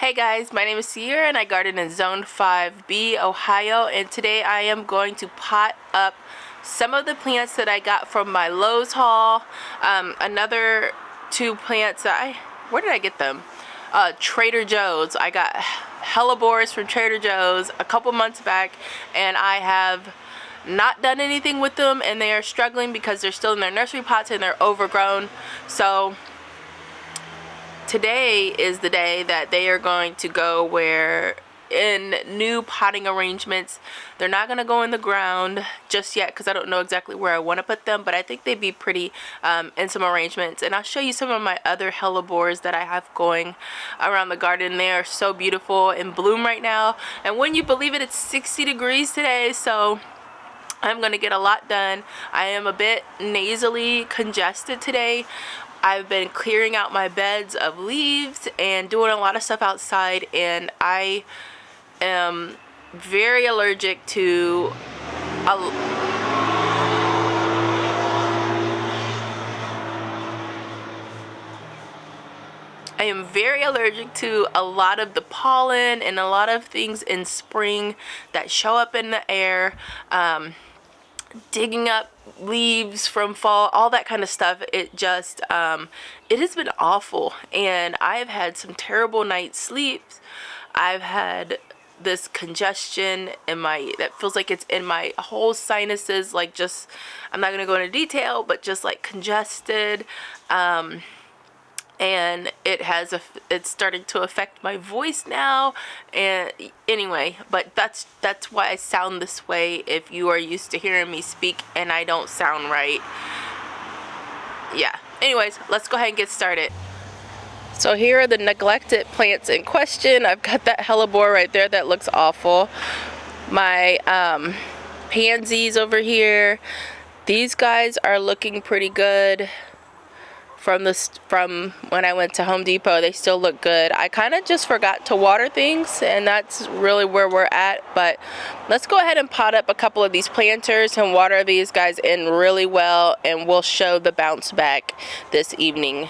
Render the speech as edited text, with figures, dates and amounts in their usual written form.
Hey guys, my name is Ciearra and I garden in Zone 5B, Ohio, and today I am going to pot up some of the plants that I got from my Lowe's haul. Another two plants that where did I get them? Trader Joe's. I got Hellebores from Trader Joe's a couple months back, and I have not done anything with them, and they are struggling because they're still in their nursery pots and they're overgrown. So today is the day that they are going to go where in new potting arrangements. They're not going to go in the ground just yet because I don't know exactly where I want to put them, but I think they'd be pretty in some arrangements. And I'll show you some of my other hellebores that I have going around the garden. They are so beautiful in bloom right now, and when you believe it, it's 60 degrees today, so I'm going to get a lot done. I am a bit nasally congested today. I've been clearing out my beds of leaves and doing a lot of stuff outside, and I am very allergic to a lot of the pollen and a lot of things in spring that show up in the air. Digging up leaves from fall, all that kind of stuff. It just it has been awful, and I've had some terrible night sleeps. I've had this congestion in that feels like it's in my whole sinuses, like, just, I'm not gonna go into detail, but just like congested, and it's starting to affect my voice now. And anyway, but that's why I sound this way. If you are used to hearing me speak and I don't sound right, yeah. Anyways, let's go ahead and get started. So here are the neglected plants in question. I've got that hellebore right there that looks awful. My pansies over here, these guys are looking pretty good. From when I went to Home Depot, they still look good. I kind of just forgot to water things, and that's really where we're at. But let's go ahead and pot up a couple of these planters and water these guys in really well, and we'll show the bounce back this evening.